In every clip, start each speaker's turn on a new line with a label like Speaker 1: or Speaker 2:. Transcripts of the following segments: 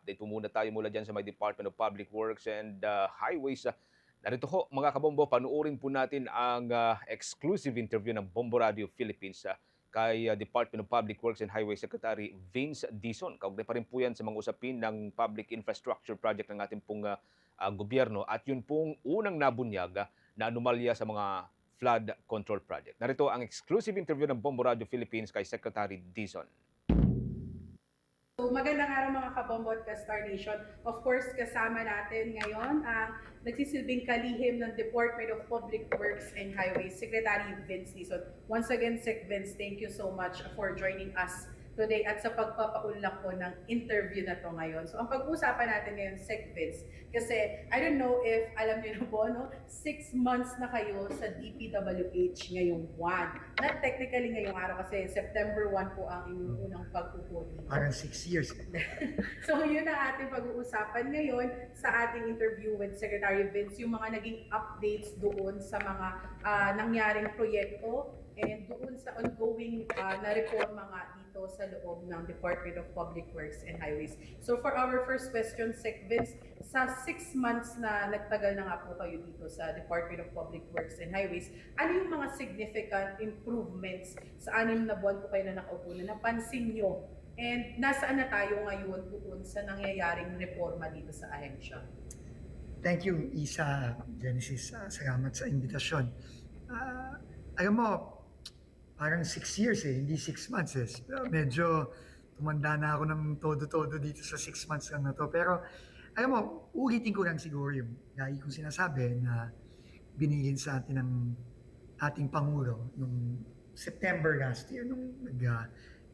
Speaker 1: update po muna tayo mula dyan sa may Department of Public Works and Highways. Narito ho mga kabombo, panuorin po natin ang exclusive interview ng Bombo Radio Philippines kay Department of Public Works and Highways Secretary Vince Dizon. Kaugnay pa rin po yan sa mga usapin ng public infrastructure project ng ating pong gobyerno at yun pong unang nabunyag na anomalya sa mga flood control project. Narito ang exclusive interview ng Bombo Radio Philippines kay Secretary Dizon.
Speaker 2: So magandang araw mga kabombo at ka-Star Nation. Of course, kasama natin ngayon ang nagsisilbing kalihim ng Department of Public Works and Highways, Secretary Vince Dizon. Once again, Sec Vince, thank you so much for joining us today at sa pagpapaunlak po ng interview na to ngayon. So ang pag-uusapan natin ngayon, Sec Vince, kasi I don't know if alam niyo na po, no? 6 months na kayo sa DPWH ngayong buwan. Not technically ngayong araw kasi September 1 po ang inyong unang pagpupo dito.
Speaker 3: Parang 6 years.
Speaker 2: So yun ang ating pag-uusapan ngayon sa ating interview with Secretary Vince, yung mga naging updates doon sa mga nangyaring proyekto and doon sa ongoing na reforma nga dito sa loob ng Department of Public Works and Highways. So for our first question, Sec Vince, sa 6 months na nagtagal na nga po kayo dito sa Department of Public Works and Highways, ano yung mga significant improvements sa 6 na buwan po kayo na nakaupo na napansin nyo? And nasaan na tayo ngayon doon sa nangyayaring reforma dito sa ahensya?
Speaker 3: Thank you, Isa, Genesis. Salamat sa invitasyon. Alam mo, parang 6 years hindi 6 months Pero medyo tumanda na ako ng todo-todo dito sa 6 months lang na to. Pero alam mo, ulitin ko lang siguro yung lagi kong sinasabi na binigyan sa atin ng ating Pangulo nung September last year, nung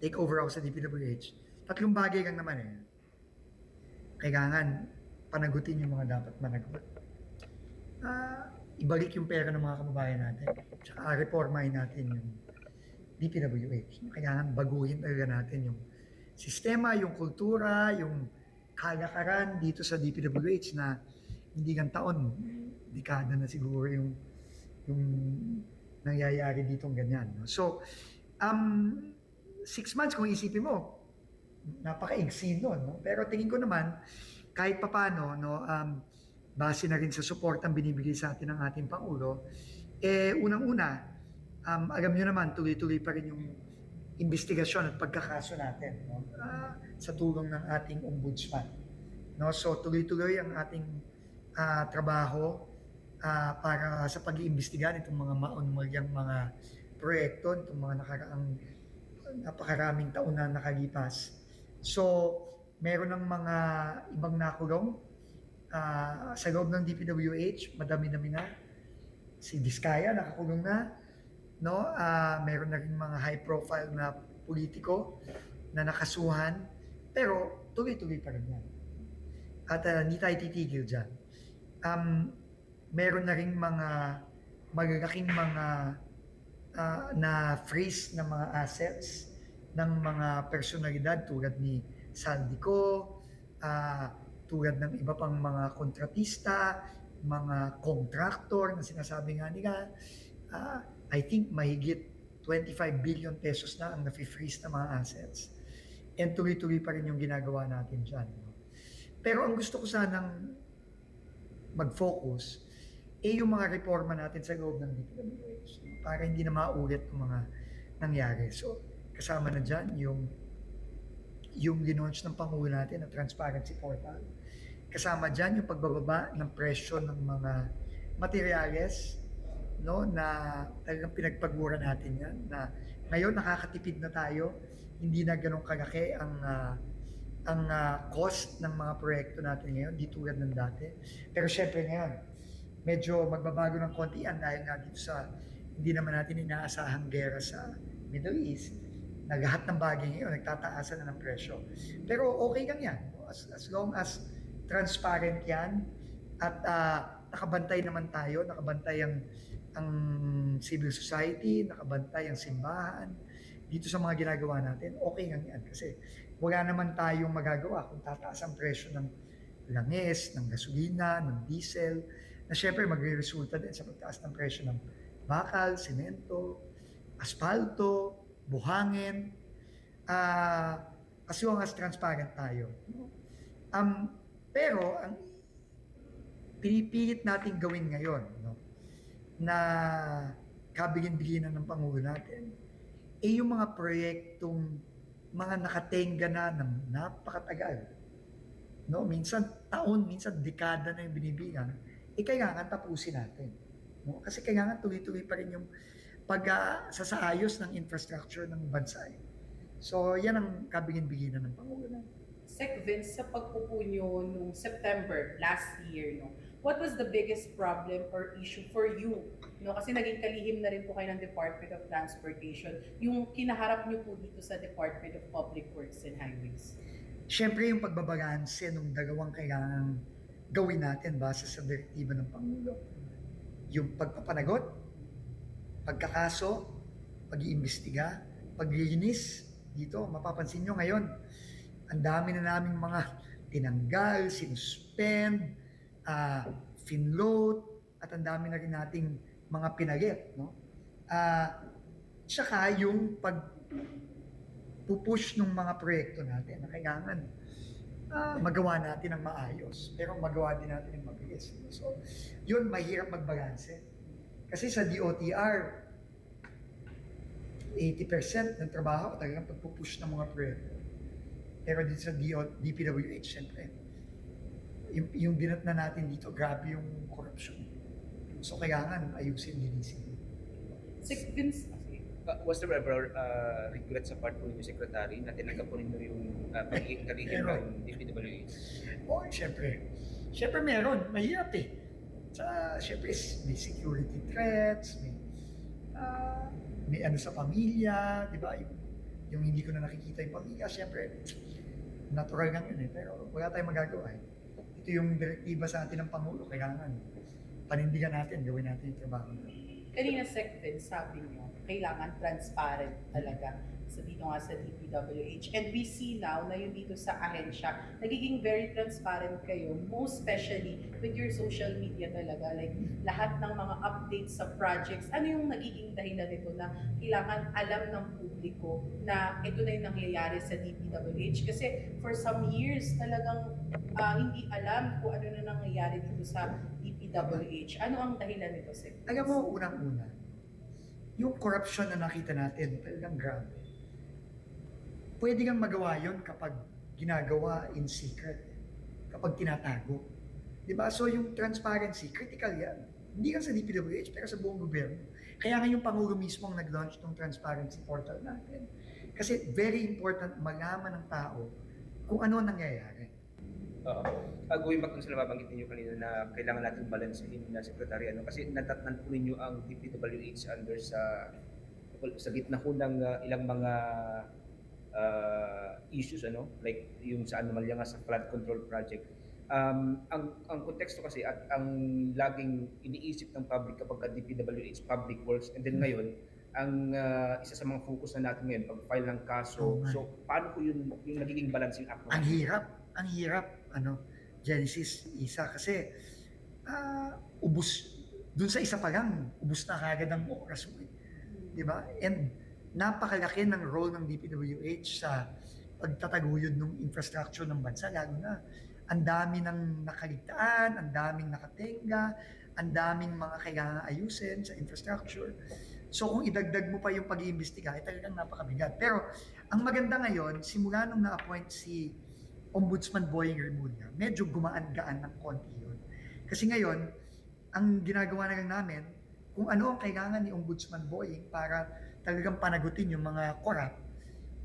Speaker 3: take over ako sa DPWH. 3 bagay lang naman Kailangan panagutin yung mga dapat managot. Ibalik yung pera ng mga kababayan natin. Tsaka reformahin natin yung DPWH. Kailangan baguhin talaga natin yung sistema, yung kultura, yung kalakaran dito sa DPWH na hindi lang taon, dekada na siguro yung nangyayari ditong ganyan. No? So, 6 months kung isipin mo, napaka-igsi nun. No? Pero tingin ko naman, kahit papano, no, base na rin sa support ang binibigay sa atin ng ating Pangulo, unang-una, alam nyo naman, tuloy-tuloy pa rin yung investigasyon at pagkakaso natin sa tulong ng ating ombudsman. No? So tuloy-tuloy ang ating trabaho para sa pag-iimbestiga nitong mga maunmalyang mga proyekto, itong mga napakaraming taon na nakalipas. So meron ng mga ibang nakulong sa loob ng DPWH, madami-dami na. Si Diskaya nakakulong na. No, meron na rin mga high profile na politiko na nakasuhan, pero tuloy-tuloy pa rin yan. At hindi tayo titigil dyan. Meron na rin mga magagaking mga na freeze na mga assets ng mga personalidad tulad ni Saldico, tulad ng iba pang mga kontratista, mga contractor na sinasabi nga nila, I think mahigit 25 billion pesos na ang nafi-freeze na mga assets. And tuloy-tuloy pa rin yung ginagawa natin dyan. No? Pero ang gusto ko sanang mag-focus yung mga reforma natin sa loob ng DPWH para hindi na maulit yung mga nangyari. So, kasama na dyan yung ginaunch ng Pangulo natin na transparency portal. Kasama dyan yung pagbababa ng presyo ng mga materyales, no, na talagang pinagpagmura natin yan, na ngayon nakakatipid na tayo, hindi na ganun kalaki ang cost ng mga proyekto natin ngayon, di tulad ng dati. Pero syempre ngayon, medyo magbabago ng konti yan dahil nga dito sa hindi naman natin inaasahang gera sa Middle East, na lahat ng bagay ngayon nagtataasan na ng presyo. Pero okay lang yan, as long as transparent yan at nakabantay naman tayo, nakabantay ang civil society, nakabantay ang simbahan dito sa mga ginagawa natin, okay lang yan. Kasi wala naman tayong magagawa kung tataas ang presyo ng langis, ng gasolina, ng diesel, na syempre magre-resulta din sa pagtaas ng presyo ng bakal, semento, asfalto, buhangin, as long as transparent tayo. No? Pero ang pinipilit natin gawin ngayon, no, na kabilin-bilinan ng Pangulo natin, yung mga proyektong mga nakatenga na ng napakatagal. No? Minsan taon, minsan dekada na yung binibilang, kailangan tapusin natin. No? Kasi kailangan tuloy-tuloy pa rin yung pag-sasaayos ng infrastructure ng bansa. So, yan ang kabilin-bilinan ng Pangulo natin.
Speaker 2: Sec Vince, sa pagpupunyo nung September last year, no, what was the biggest problem or issue for you? No, kasi naging kalihim na rin po kayo ng Department of Transportation. Yung kinaharap niyo po dito sa Department of Public Works and Highways.
Speaker 3: Siyempre, yung pagbabalanse ng dalawang kailangan gawin natin base sa direktiba ng Pangulo. Yung pagpapanagot, pagkakaso, pag-iimbestiga, paglilinis. Dito, mapapansin nyo ngayon, ang dami na naming mga tinanggal, sinuspend, finload, at ang dami na rin nating mga pinalit. No? Tsaka yung pag-push ng mga proyekto natin na kailangan magawa natin ng maayos, pero magawa din natin ng mabilis. So, yun, mahirap magbalanse. Kasi sa DOTR, 80% ng trabaho talagang pagpupush ng mga proyekto. Pero dito sa DPWH, siyempre, yung dinat na natin dito, grabe yung corruption. So, kailangan ayusin, linisin.
Speaker 2: Sec Vince,
Speaker 4: Was there ever regret sa part po ninyo, Secretary, na tinanggap po ninyo yung pagiging kalihim ng DPWH?
Speaker 3: Oo, siyempre. Siyempre meron, mahirap eh. Siyempre, may security threats, may ano sa pamilya, di ba? Yung hindi ko na nakikita yung pamilya, siyempre, natural lang yun eh. Pero wala tayong magagawa eh. Ito yung direktiba sa atin ng Pangulo, kailangan panindigan natin, gawin natin yung trabaho natin.
Speaker 2: kanina Sec Vince, sabi niyo, kailangan transparent talaga sa dito nga sa DPWH. And we see now na yung dito sa ahensya, nagiging very transparent kayo, most especially with your social media talaga. Like, lahat ng mga updates sa projects, ano yung nagiging dahilan nito na kailangan alam ng publiko na ito na yung nangyayari sa DPWH? Kasi for some years, talagang hindi alam kung ano na nangyayari dito sa DPWH. Ano ang dahilan nito, Sec?
Speaker 3: Alam mo, unang-una, yung corruption na nakita natin, talagang grabe. Pwede kang magawa yun kapag ginagawa in secret, kapag tinatago. Diba? So yung transparency, critical yan. Hindi lang sa DPWH, pero sa buong gobyerno. Kaya nga yung Pangulo mismo ang nag-launch ng transparency portal natin. Kasi very important malaman ng tao kung ano nangyayari.
Speaker 4: Going back dun sa nababanggit ninyo kanina na kailangan natin balansehin na Secretary, kasi natatnan po ninyo ang DPWH under sa gitna ho ng ilang mga issues, like yung sa anomalya nga sa flood control project. Ang konteksto kasi at ang laging iniisip ng public kapag DPWH, public works, and then ngayon, ang isa sa mga focus na natin ngayon, pag-file ng kaso. So, paano po yung nagiging balancing act?
Speaker 3: Ang hirap, Genesis, Isa, kasi ubus, dun sa isa pa lang, ubus na kagad ang oras mo. Diba? And napakalaki ng role ng DPWH sa pagtataguyod ng infrastructure ng bansa, lalo na ang dami ng nakaligtaan, ang daming nakatenga, ang daming mga kailangan ayusin sa infrastructure. So kung idagdag mo pa yung pag-iimbestiga, talagang napakabigat. Pero ang maganda ngayon, simula nung na-appoint si Ombudsman Boying Remulla, medyo gumaan-gaan ng konti yun. Kasi ngayon, ang ginagawa na lang namin, kung ano ang kailangan ni Ombudsman Boying para talagang panagutin yung mga corrupt,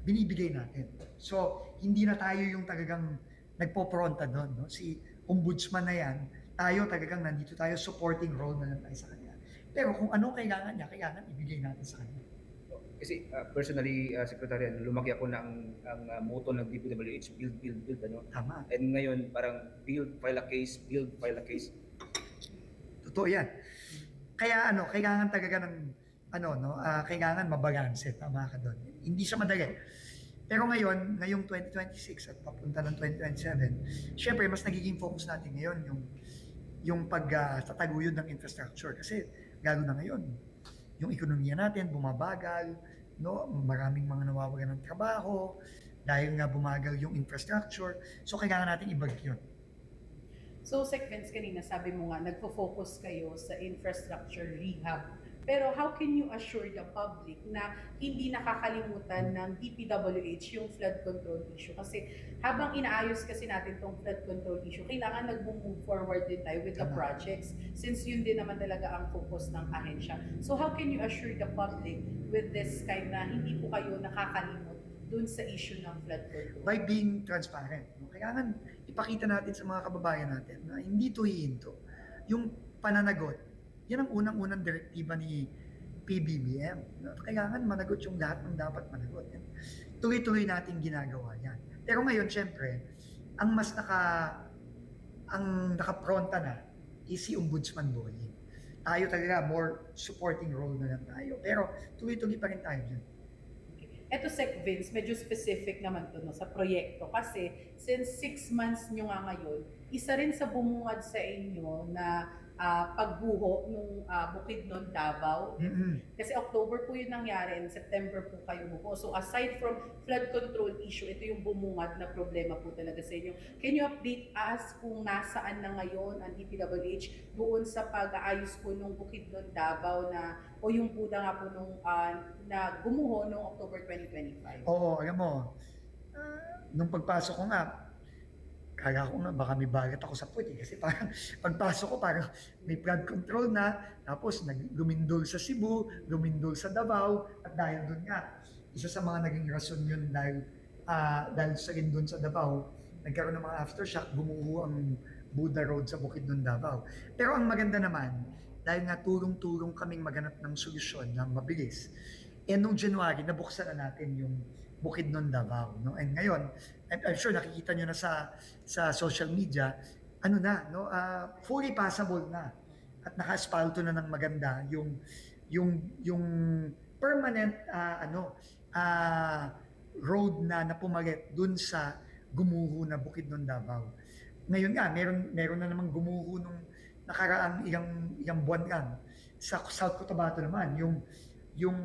Speaker 3: binibigay natin. So, hindi na tayo yung talagang nagpo-pronta doon. No? Si Ombudsman na yan, tayo talagang nandito tayo, supporting role na lang tayo sa kanya. Pero kung ano kailangan niya, kailangan ibigay natin sa kanya.
Speaker 4: Kasi personally, Secretary, lumaki ako na ang motto ng DPWH, build, build, build.
Speaker 3: Tama.
Speaker 4: And ngayon, parang build, file a case, build, file a case.
Speaker 3: Totoo yan. Kaya kailangan talaga ng kailangan mabalanse, tama ka doon. Hindi siya madali. Pero ngayong 2026 at papunta ng 2027, syempre mas nagiging focus natin ngayon yung pagtataguyod ng infrastructure. Kasi lalo na ngayon, yung ekonomiya natin bumabagal, no? Maraming mga nawawalan ng trabaho, dahil nga bumagal yung infrastructure. So kailangan natin ibalik yun.
Speaker 2: So, Sec Vince, kanina sabi mo nga, nagpo-focus kayo sa infrastructure rehab. Pero how can you assure the public na hindi nakakalimutan ng DPWH yung flood control issue? Kasi habang inaayos kasi natin tong flood control issue, kailangan nag-move forward din tayo with the projects since yun din naman talaga ang focus ng ahensya. So how can you assure the public with this kind na hindi po kayo nakakalimot dun sa issue ng flood control?
Speaker 3: By being transparent. No? Kailangan ipakita natin sa mga kababayan natin na hindi to hihinto. Yung pananagot, yan ang unang-unang direktiba ni PBBM. No? Kailangan managot yung lahat ng dapat managot. Tuloy-tuloy natin ginagawa yan. Pero ngayon, syempre, ang nakapronta na is si Ombudsman Boying. Tayo talaga, more supporting role na lang tayo. Pero tuloy-tuloy pa rin tayo dyan.
Speaker 2: Eto, Sec Vince, medyo specific naman to no, sa proyekto kasi since 6 months nyo nga ngayon, isa rin sa bumungad sa inyo na pagbuho nung Bukidnon, Davao. Kasi October po yun nangyari and September po kayo buho. So aside from flood control issue, ito yung bumungad na problema po talaga sa inyo. Can you update us kung nasaan na ngayon ang DPWH doon sa pag-aayos po nung Bukidnon, Davao na o yung puda nga po nung na gumuho noong October 2025?
Speaker 3: Oo, alam mo, nung pagpasok ko nga, kaya ko nga baka may bagat ako sa puwet kasi parang pagpasok ko parang may flood control na, tapos lumindol sa Cebu, lumindol sa Davao, at dahil doon nga, isa sa mga naging rason yun dahil sa rin doon sa Davao, nagkaroon ng mga aftershock, bumuho ang Buda Road sa Bukidnon, Davao. Pero ang maganda naman, dahil nga tulong-tulong kaming maghanap ng solusyon na mabilis, nung January, nabuksan na natin yung Bukidnon, Davao. No? And ngayon, I'm sure nakikita nyo na sa social media, fully passable na. At naka-asphalto na ng maganda yung permanent road na pumalit dun sa gumuho na Bukidnon, Davao. Ngayon nga, meron na namang gumuho nung nakaraang ilang buwan lang. Sa South Cotabato naman, yung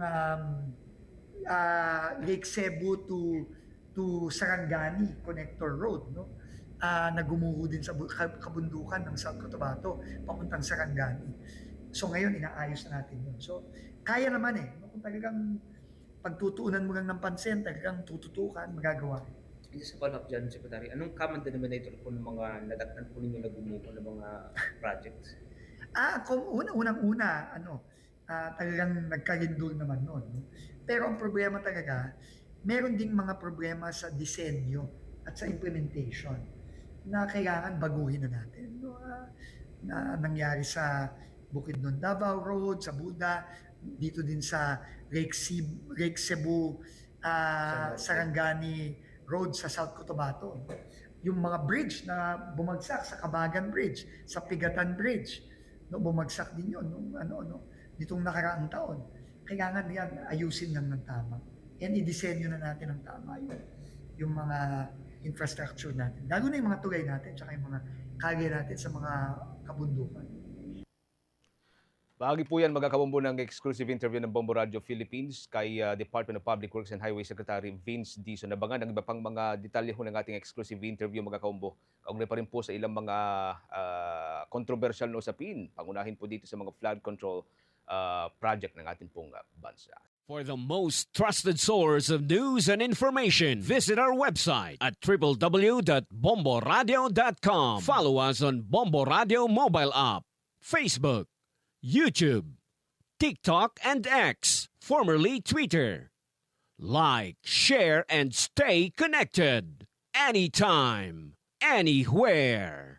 Speaker 3: Lake Cebu to Sarangani Connector Road, no? Nagumuho din sa kabundukan ng South Cotabato papuntang Sarangani. So ngayon inaayos na natin yun. So kaya naman kung talagang pagtutuunan mo lang ng pansin, talagang tututukan, magagawa.
Speaker 4: Isa sa follow-up dyan, Secretary, anong common denominator po ng mga nadatnan po ninyo na gumuho ng mga projects?
Speaker 3: Unang-una, talagang nagkalindol naman nun. No? Pero ang problema talaga, meron ding mga problema sa disenyo at sa implementation na kailangan baguhin na natin. No? Na nangyari sa Bukidnon, Davao Road, sa Buda, dito din sa Lake Cebu, Sarangani Road sa South Cotabato. Yung mga bridge na bumagsak sa Kabagan Bridge, sa Pigatan Bridge, no, bumagsak din yun nitong nakaraang taon. Kailangan yan ayusin lang ng tama. Yan i-disenyo na natin ng tama yung mga infrastructure natin. Lalo na yung mga tulay natin, tsaka yung mga kalye natin sa mga kabundukan.
Speaker 1: Bahagi po yan magkakabombo ng exclusive interview ng Bombo Radio Philippines kay Department of Public Works and Highway Secretary Vince Dizon. Nabangan ang iba pang mga detalye ng ating exclusive interview magkakabombo. Kaugnay pa rin po sa ilang mga controversial na usapin. Pangunahin po dito sa mga flood control project ng ating pong bansa.
Speaker 5: For the most trusted source of news and information, visit our website at www.bomboradio.com. Follow us on Bombo Radio mobile app, Facebook, YouTube, TikTok, and X, formerly Twitter. Like, share, and stay connected. Anytime, anywhere.